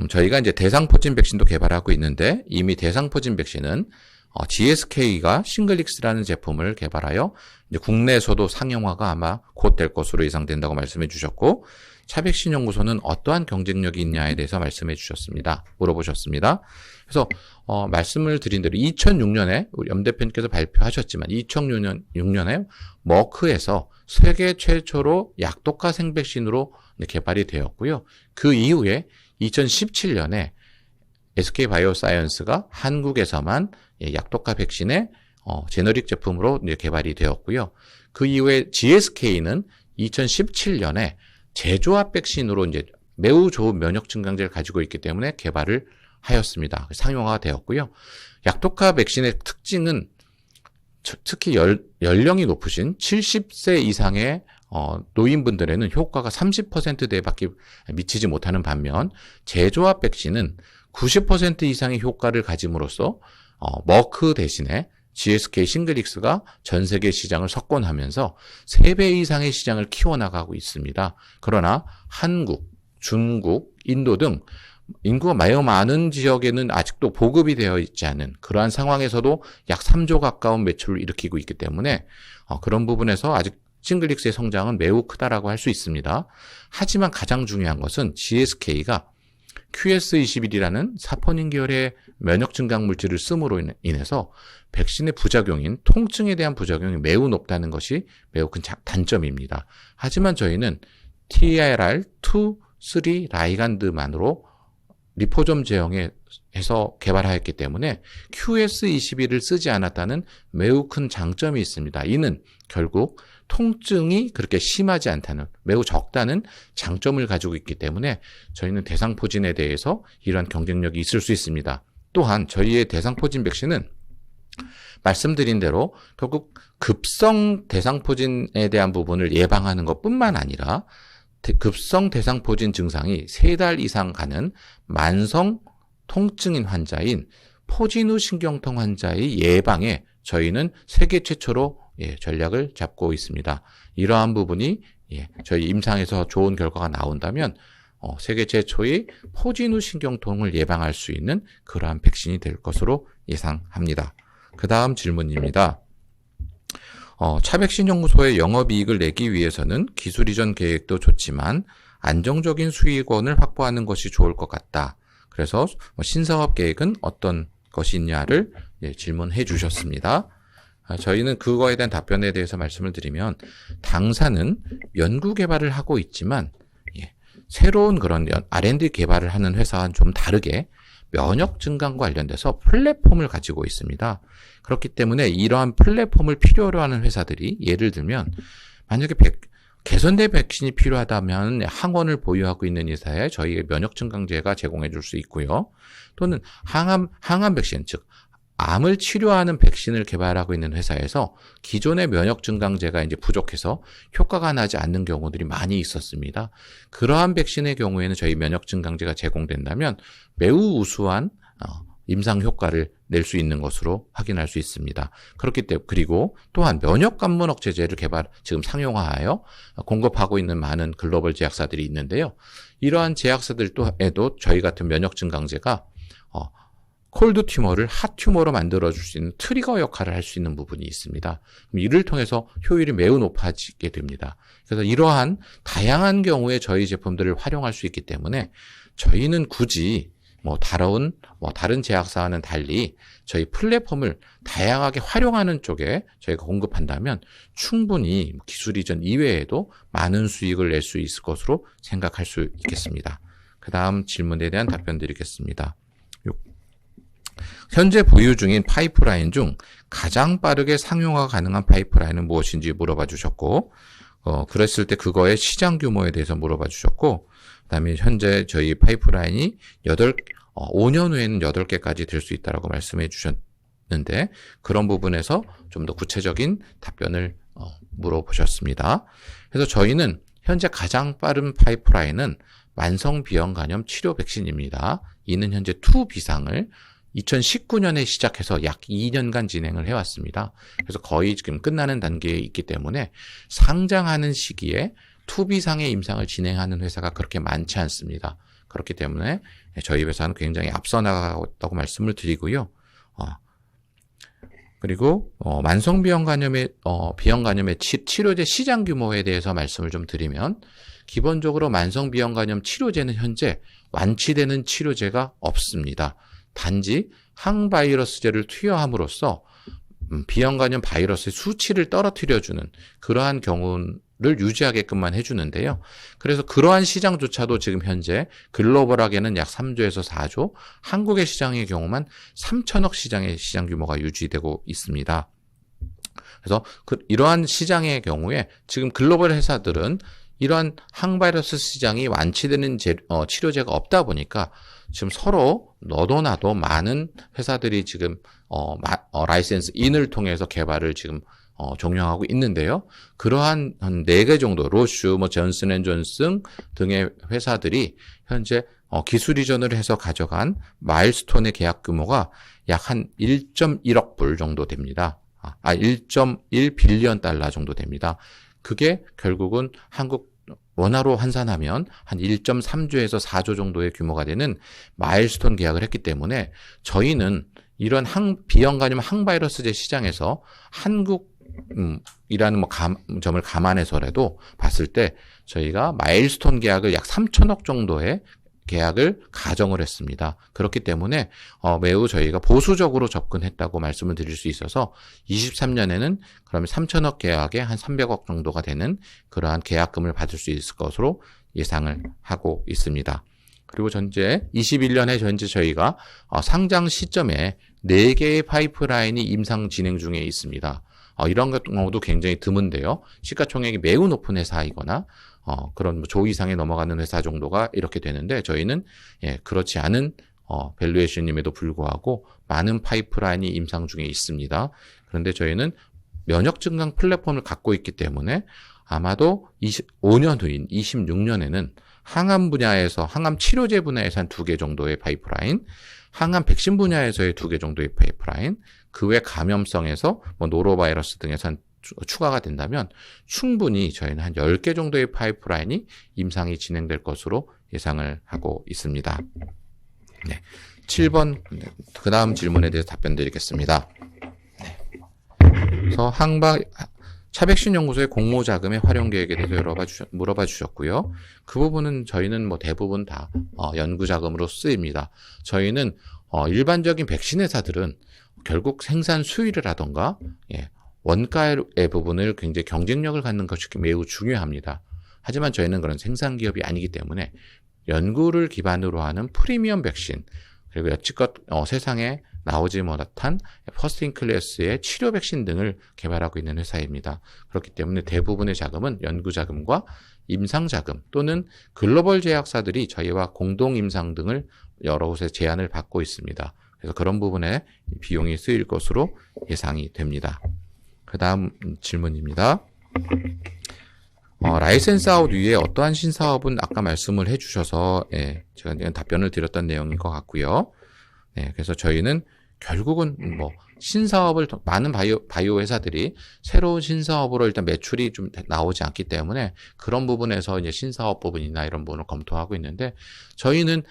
저희가 이제 대상포진 백신도 개발하고 있는데 이미 대상포진 백신은 GSK가 싱글릭스라는 제품을 개발하여 이제 국내에서도 상용화가 아마 곧 될 것으로 예상된다고 말씀해 주셨고, 차백신 연구소는 어떠한 경쟁력이 있냐에 대해서 말씀해 주셨습니다. 물어보셨습니다. 그래서 말씀을 드린 대로 2006년에 우리 염 대표님께서 발표하셨지만 2006년에 머크에서 세계 최초로 약독화 생백신으로 개발이 되었고요. 그 이후에 2017년에 SK바이오사이언스가 한국에서만 약독화 백신의 제너릭 제품으로 이제 개발이 되었고요. 그 이후에 GSK는 2017년에 제조합 백신으로 이제 매우 좋은 면역 증강제를 가지고 있기 때문에 개발을 하였습니다. 상용화가 되었고요. 약독화 백신의 특징은 특히 연령이 높으신 70세 이상의 노인분들에는 효과가 30%대밖에 미치지 못하는 반면 제조합 백신은 90% 이상의 효과를 가짐으로써 머크 대신에 GSK 싱글릭스가 전 세계 시장을 석권하면서 3배 이상의 시장을 키워나가고 있습니다. 그러나 한국, 중국, 인도 등 인구가 매우 많은 지역에는 아직도 보급이 되어 있지 않은 그러한 상황에서도 약 3조 가까운 매출을 일으키고 있기 때문에 그런 부분에서 아직 싱글릭스의 성장은 매우 크다라고 할 수 있습니다. 하지만 가장 중요한 것은 GSK가 QS21이라는 사포닌 계열의 면역 증강 물질을 씀으로 인해서 백신의 부작용인 통증에 대한 부작용이 매우 높다는 것이 매우 큰 단점입니다. 하지만 저희는 TLR2, 3 라이간드만으로 리포점 제형의 해서 개발하였기 때문에 QS21을 쓰지 않았다는 매우 큰 장점이 있습니다. 이는 결국 통증이 그렇게 심하지 않다는, 매우 적다는 장점을 가지고 있기 때문에 저희는 대상포진에 대해서 이러한 경쟁력이 있을 수 있습니다. 또한 저희의 대상포진 백신은 말씀드린 대로 결국 급성 대상포진에 대한 부분을 예방하는 것뿐만 아니라 급성 대상포진 증상이 3달 이상 가는 만성 통증인 환자인 포진후 신경통 환자의 예방에 저희는 세계 최초로 전략을 잡고 있습니다. 이러한 부분이 저희 임상에서 좋은 결과가 나온다면 세계 최초의 포진후 신경통을 예방할 수 있는 그러한 백신이 될 것으로 예상합니다. 그 다음 질문입니다. 차백신 연구소의 영업이익을 내기 위해서는 기술 이전 계획도 좋지만 안정적인 수익원을 확보하는 것이 좋을 것 같다. 그래서 신사업 계획은 어떤 것이 있냐를 질문해 주셨습니다. 저희는 그거에 대한 답변에 대해서 말씀을 드리면 당사는 연구 개발을 하고 있지만 새로운 그런 R&D 개발을 하는 회사와는 좀 다르게 면역 증강과 관련돼서 플랫폼을 가지고 있습니다. 그렇기 때문에 이러한 플랫폼을 필요로 하는 회사들이 예를 들면 만약에 개선된 백신이 필요하다면 항원을 보유하고 있는 회사에 저희의 면역 증강제가 제공해 줄 수 있고요. 또는 항암 백신, 즉 암을 치료하는 백신을 개발하고 있는 회사에서 기존의 면역 증강제가 이제 부족해서 효과가 나지 않는 경우들이 많이 있었습니다. 그러한 백신의 경우에는 저희 면역 증강제가 제공된다면 매우 우수한 임상 효과를 낼 수 있는 것으로 확인할 수 있습니다. 그렇기 때문에 그리고 또한 면역 감문 억제제를 지금 상용화하여 공급하고 있는 많은 글로벌 제약사들이 있는데요. 이러한 제약사들에도 저희 같은 면역 증강제가 콜드 튜머를 핫 튜머로 만들어줄 수 있는 트리거 역할을 할 수 있는 부분이 있습니다. 이를 통해서 효율이 매우 높아지게 됩니다. 그래서 이러한 다양한 경우에 저희 제품들을 활용할 수 있기 때문에 저희는 굳이 다른 제약사와는 달리 저희 플랫폼을 다양하게 활용하는 쪽에 저희가 공급한다면 충분히 기술 이전 이외에도 많은 수익을 낼 수 있을 것으로 생각할 수 있겠습니다. 그 다음 질문에 대한 답변 드리겠습니다. 현재 보유 중인 파이프라인 중 가장 빠르게 상용화 가능한 파이프라인은 무엇인지 물어봐 주셨고, 그랬을 때 그거의 시장 규모에 대해서 물어봐 주셨고, 그 다음에 현재 저희 파이프라인이 5년 후에는 8개까지 될 수 있다라고 말씀해 주셨는데, 그런 부분에서 좀 더 구체적인 답변을 물어보셨습니다. 그래서 저희는 현재 가장 빠른 파이프라인은 만성비형 간염 치료 백신입니다. 이는 현재 2비상을 2019년에 시작해서 약 2년간 진행을 해왔습니다. 그래서 거의 지금 끝나는 단계에 있기 때문에 상장하는 시기에 2비상의 임상을 진행하는 회사가 그렇게 많지 않습니다. 그렇기 때문에 저희 회사는 굉장히 앞서 나가고 말씀을 드리고요. 그리고 만성비형 간염의 치료제 시장 규모에 대해서 말씀을 좀 드리면, 기본적으로 만성비형 간염 치료제는 현재 완치되는 치료제가 없습니다. 단지 항바이러스제를 투여함으로써 비형 간염 바이러스의 수치를 떨어뜨려주는 그러한 경우를 유지하게끔만 해주는데요. 그래서 그러한 시장조차도 지금 현재 글로벌하게는 약 3조에서 4조, 한국의 시장의 경우만 3천억 시장의 시장 규모가 유지되고 있습니다. 그래서 이러한 시장의 경우에 지금 글로벌 회사들은 이러한 항바이러스 시장이 완치되는 치료제가 없다 보니까 지금 서로 너도 나도 많은 회사들이 지금 라이센스 인을 통해서 개발을 지금 종용하고 있는데요. 그러한 한 4개 정도, 로슈, 존슨앤존슨 등의 회사들이 현재 기술 이전을 해서 가져간 마일스톤의 계약 규모가 약 한 1.1억 불 정도 됩니다. 1.1 빌리언 달러 정도 됩니다. 그게 결국은 한국 원화로 환산하면 한 1.3조에서 4조 정도의 규모가 되는 마일스톤 계약을 했기 때문에 저희는 이런 비형 간염 항바이러스제 시장에서 한국이라는 점을 감안해서라도 봤을 때 저희가 마일스톤 계약을 약 3천억 정도의 계약을 가정을 했습니다. 그렇기 때문에 매우 저희가 보수적으로 접근했다고 말씀을 드릴 수 있어서 23년에는 그러면 3천억 계약에 한 300억 정도가 되는 그러한 계약금을 받을 수 있을 것으로 예상을 하고 있습니다. 그리고 현재 21년에 현재 저희가 상장 시점에 4개의 파이프라인이 임상 진행 중에 있습니다. 이런 경우도 굉장히 드문데요. 시가총액이 매우 높은 회사이거나 그런 조 이상에 넘어가는 회사 정도가 이렇게 되는데 저희는 그렇지 않은 밸류에이션임에도 불구하고 많은 파이프라인이 임상 중에 있습니다. 그런데 저희는 면역 증강 플랫폼을 갖고 있기 때문에 아마도 25년 후인 26년에는 항암 분야에서, 항암 치료제 분야에서 한 2개 정도의 파이프라인, 항암 백신 분야에서의 2개 정도의 파이프라인, 그 외 감염성에서 노로바이러스 등에서 한 추가가 된다면 충분히 저희는 한 10개 정도의 파이프라인이 임상이 진행될 것으로 예상을 하고 있습니다. 네. 7번, 그 다음 질문에 대해서 답변 드리겠습니다. 네. 그래서 차백신 연구소의 공모 자금의 활용 계획에 대해서 물어봐 주셨고요. 그 부분은 저희는 대부분 다 연구 자금으로 쓰입니다. 저희는 일반적인 백신 회사들은 결국 생산 수율을 하던가 원가의 부분을 굉장히 경쟁력을 갖는 것이 매우 중요합니다. 하지만 저희는 그런 생산 기업이 아니기 때문에 연구를 기반으로 하는 프리미엄 백신, 그리고 여지껏 세상에 나오지 못한 퍼스트 인 클래스의 치료 백신 등을 개발하고 있는 회사입니다. 그렇기 때문에 대부분의 자금은 연구 자금과 임상 자금 또는 글로벌 제약사들이 저희와 공동 임상 등을 여러 곳에 제안을 받고 있습니다. 그래서 그런 부분에 비용이 쓰일 것으로 예상이 됩니다. 그 다음 질문입니다. 라이센스 아웃 이후에 어떠한 신사업은 아까 말씀을 해주셔서 제가 답변을 드렸던 내용인 것 같고요. 그래서 저희는 결국은 신사업을 많은 바이오 회사들이 새로운 신사업으로 일단 매출이 좀 나오지 않기 때문에 그런 부분에서 이제 신사업 부분이나 이런 부분을 검토하고 있는데 저희는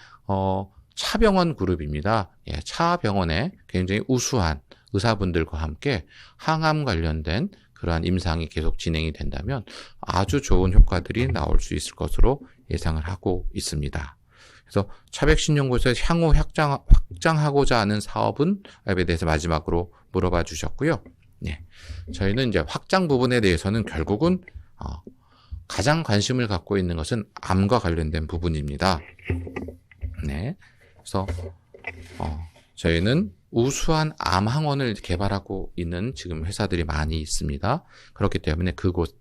차병원 그룹입니다. 차병원에 굉장히 우수한 의사분들과 함께 항암 관련된 그러한 임상이 계속 진행이 된다면 아주 좋은 효과들이 나올 수 있을 것으로 예상을 하고 있습니다. 그래서 차백신 연구소에 향후 확장하고자 하는 사업은 에 대해서 마지막으로 물어봐 주셨고요. 저희는 이제 확장 부분에 대해서는 결국은 가장 관심을 갖고 있는 것은 암과 관련된 부분입니다. 그래서 저희는 우수한 암 항원을 개발하고 있는 지금 회사들이 많이 있습니다. 그렇기 때문에 그곳에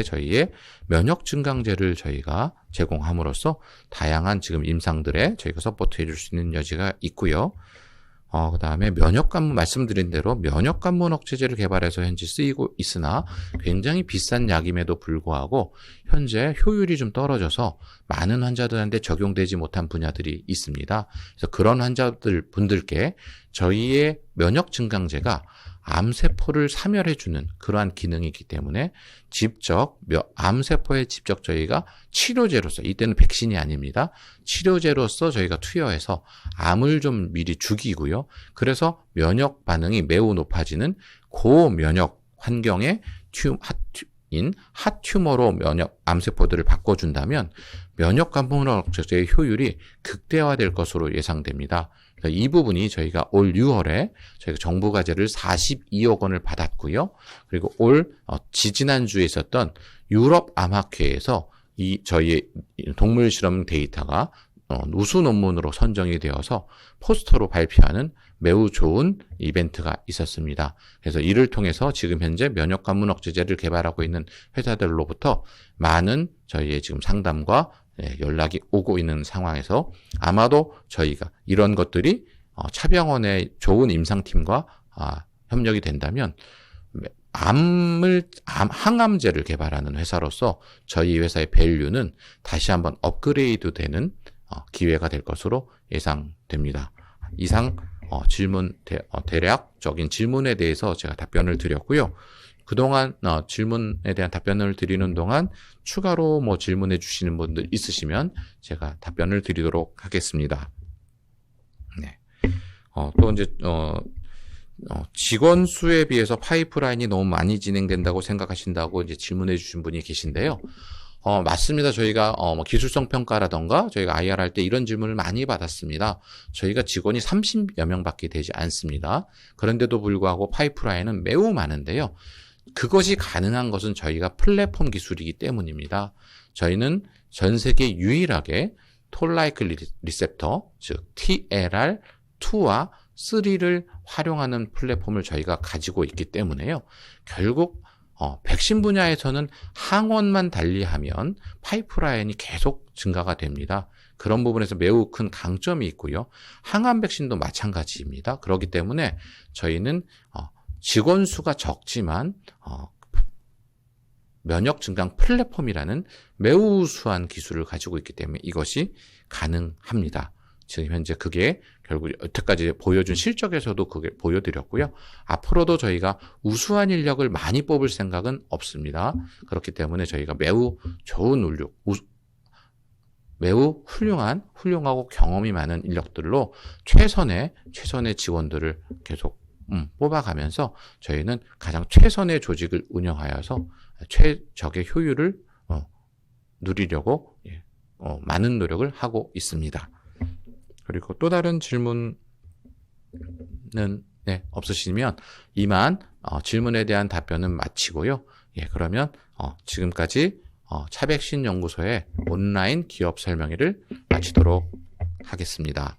저희의 면역 증강제를 저희가 제공함으로써 다양한 지금 임상들에 저희가 서포트해 줄 수 있는 여지가 있고요. 그 다음에 면역관문 말씀드린 대로 면역관문 억제제를 개발해서 현재 쓰이고 있으나 굉장히 비싼 약임에도 불구하고 현재 효율이 좀 떨어져서 많은 환자들한테 적용되지 못한 분야들이 있습니다. 그래서 그런 분들께 저희의 면역 증강제가 암세포를 사멸해주는 그러한 기능이 있기 때문에 직접 암세포에 직접 저희가 치료제로서, 이때는 백신이 아닙니다. 치료제로서 저희가 투여해서 암을 좀 미리 죽이고요. 그래서 면역 반응이 매우 높아지는 고면역 환경의 핫튜머로 암세포들을 바꿔준다면 면역관문 억제제의 효율이 극대화될 것으로 예상됩니다. 이 부분이 저희가 올 6월에 저희가 정부 과제를 42억 원을 받았고요. 그리고 지지난주에 있었던 유럽 암학회에서 저희의 동물 실험 데이터가 우수 논문으로 선정이 되어서 포스터로 발표하는 매우 좋은 이벤트가 있었습니다. 그래서 이를 통해서 지금 현재 면역관문 억제제를 개발하고 있는 회사들로부터 많은 저희의 지금 상담과 연락이 오고 있는 상황에서 아마도 저희가 이런 것들이 차병원의 좋은 임상팀과 협력이 된다면 항암제를 개발하는 회사로서 저희 회사의 밸류는 다시 한번 업그레이드 되는 기회가 될 것으로 예상됩니다. 이상 대략적인 질문에 대해서 제가 답변을 드렸고요. 그동안 질문에 대한 답변을 드리는 동안 추가로 질문해 주시는 분들 있으시면 제가 답변을 드리도록 하겠습니다. 또 이제 직원 수에 비해서 파이프라인이 너무 많이 진행된다고 생각하신다고 이제 질문해 주신 분이 계신데요. 맞습니다. 저희가 기술성 평가라던가 저희가 IR 할 때 이런 질문을 많이 받았습니다. 저희가 직원이 30여 명밖에 되지 않습니다. 그런데도 불구하고 파이프라인은 매우 많은데요. 그것이 가능한 것은 저희가 플랫폼 기술이기 때문입니다. 저희는 전 세계 유일하게 톨라이크 리셉터, 즉 TLR2와 3를 활용하는 플랫폼을 저희가 가지고 있기 때문에요. 결국 백신 분야에서는 항원만 달리하면 파이프라인이 계속 증가가 됩니다. 그런 부분에서 매우 큰 강점이 있고요. 항암 백신도 마찬가지입니다. 그렇기 때문에 저희는 직원 수가 적지만 면역 증강 플랫폼이라는 매우 우수한 기술을 가지고 있기 때문에 이것이 가능합니다. 지금 현재 그게 결국 여태까지 보여준 실적에서도 그게 보여드렸고요. 앞으로도 저희가 우수한 인력을 많이 뽑을 생각은 없습니다. 그렇기 때문에 저희가 매우 좋은 매우 훌륭하고 경험이 많은 인력들로 최선의 지원들을 계속 뽑아가면서 저희는 가장 최선의 조직을 운영하여서 최적의 효율을 누리려고 많은 노력을 하고 있습니다. 그리고 또 다른 질문은 없으시면 이만 질문에 대한 답변은 마치고요. 그러면 지금까지 차백신 연구소의 온라인 기업 설명회를 마치도록 하겠습니다.